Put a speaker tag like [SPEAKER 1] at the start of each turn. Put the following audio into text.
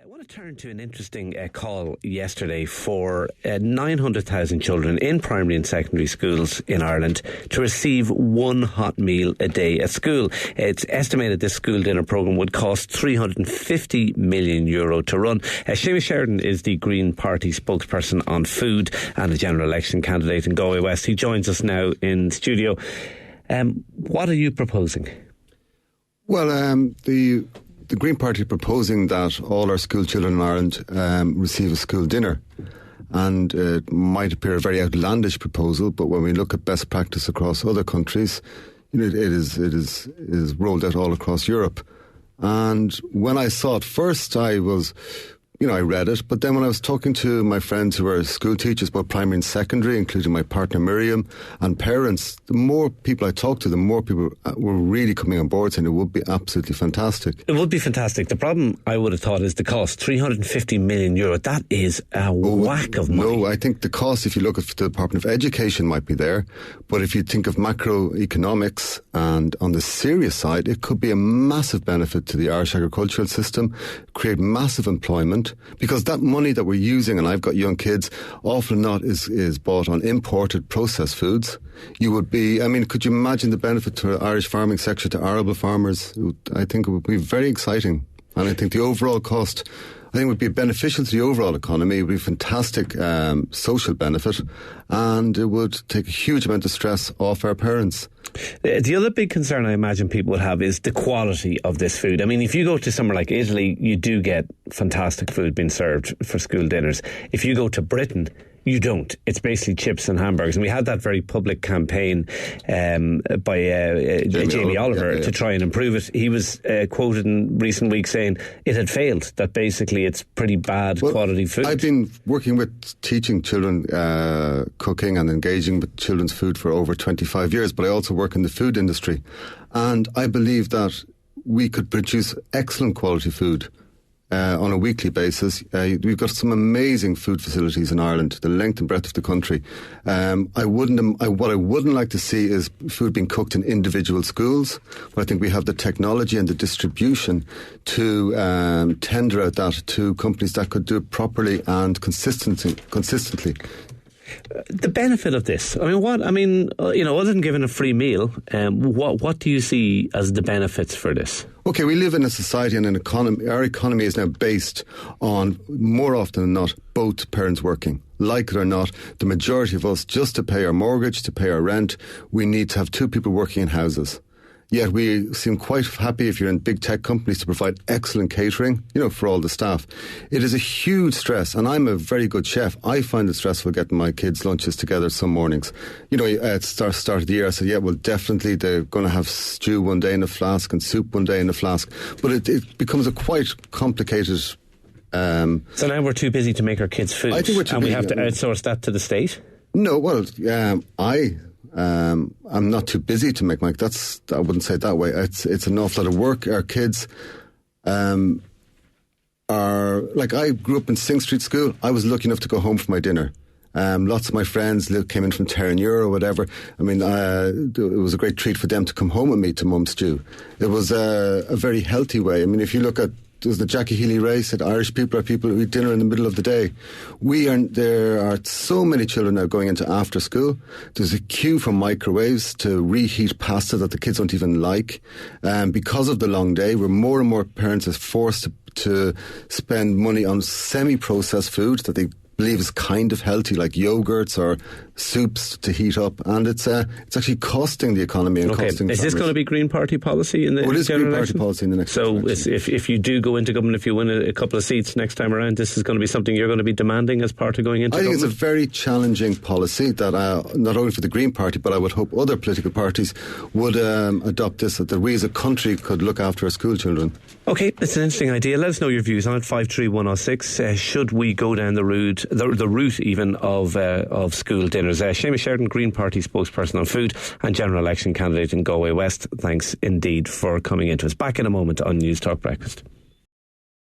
[SPEAKER 1] I want to turn to an interesting call yesterday for 900,000 children in primary and secondary schools in Ireland to receive one hot meal a day at school. It's estimated this school dinner programme would cost €350 million to run. Seamus Sheridan is the Green Party spokesperson on food and a general election candidate in Galway West. He joins us now in studio. What are you proposing?
[SPEAKER 2] Well, the Green Party are proposing that all our school children in Ireland receive a school dinner. And it might appear a very outlandish proposal, but when we look at best practice across other countries, it is rolled out all across Europe. And when I saw it first, I read it, but then when I was talking to my friends who are school teachers, both primary and secondary, including my partner Miriam, and parents, the more people I talked to, the more people were really coming on board saying it would be absolutely fantastic.
[SPEAKER 1] It would be fantastic. The problem, I would have thought, is the cost. €350 million. That is a whack of money.
[SPEAKER 2] No, I think the cost, if you look at the Department of Education, might be there, but if you think of macroeconomics and on the serious side, it could be a massive benefit to the Irish agricultural system, create massive employment, because that money that we're using, and I've got young kids, often not is bought on imported processed foods. Could you imagine the benefit to the Irish farming sector, to arable farmers? I think it would be very exciting. And I think the overall cost, would be beneficial to the overall economy. It would be a fantastic social benefit, and it would take a huge amount of stress off our parents.
[SPEAKER 1] The other big concern I imagine people would have is the quality of this food. I mean, if you go to somewhere like Italy, you do get fantastic food being served for school dinners. If you go to Britain, you don't. It's basically chips and hamburgers. And we had that very public campaign by Jamie Oliver to try and improve it. He was quoted in recent weeks saying it had failed, that basically it's pretty bad quality food.
[SPEAKER 2] I've been working with teaching children cooking and engaging with children's food for over 25 years, but I also work in the food industry. And I believe that we could produce excellent quality food on a weekly basis. We've got some amazing food facilities in Ireland, the length and breadth of the country. What I wouldn't like to see is food being cooked in individual schools, but I think we have the technology and the distribution to tender out that to companies that could do it properly and consistently.
[SPEAKER 1] The benefit of this, other than giving a free meal, what do you see as the benefits for this?
[SPEAKER 2] Okay, we live in a society and an economy. Our economy is now based on, more often than not, both parents working. Like it or not, the majority of us, just to pay our mortgage, to pay our rent, we need to have two people working in houses. Yet we seem quite happy if you're in big tech companies to provide excellent catering, for all the staff. It is a huge stress, and I'm a very good chef. I find it stressful getting my kids' lunches together some mornings. At the start of the year, I said, definitely they're going to have stew one day in a flask and soup one day in a flask. But it becomes a quite complicated...
[SPEAKER 1] So now we're too busy to make our kids food,
[SPEAKER 2] I think we're too busy.
[SPEAKER 1] We have to outsource that to the state?
[SPEAKER 2] No, I'm not too busy to make I wouldn't say it that way. It's an awful lot of work. Our kids I grew up in Sing Street School. I was lucky enough to go home for my dinner. Lots of my friends came in from Terranure or whatever. It was a great treat for them to come home with me to Mum's Stew. It was a very healthy way. If you look at, there's the Jackie Healy race, said Irish people are people who eat dinner in the middle of the day. There are so many children now going into after school. There's a queue for microwaves to reheat pasta that the kids don't even like. Because of the long day, where more and more parents are forced to spend money on semi-processed food that they believe is kind of healthy, like yogurts or soups to heat up, and it's actually costing the economy and costing.
[SPEAKER 1] Is this going to be Green Party policy in the
[SPEAKER 2] it is Green Party
[SPEAKER 1] election?
[SPEAKER 2] Policy in the next election.
[SPEAKER 1] So if you do go into government, if you win a couple of seats next time around, this is going to be something you're going to be demanding as part of going into government?
[SPEAKER 2] I think it's a very challenging policy that not only for the Green Party, but I would hope other political parties would adopt this, that we as a country could look after our school children.
[SPEAKER 1] Okay, it's an interesting idea. Let us know your views on it. 53106. Should we go down the route even of school dinners? Seamus Sheridan, Green Party spokesperson on food and general election candidate in Galway West. Thanks indeed for coming into us. Back in a moment on Newstalk Breakfast.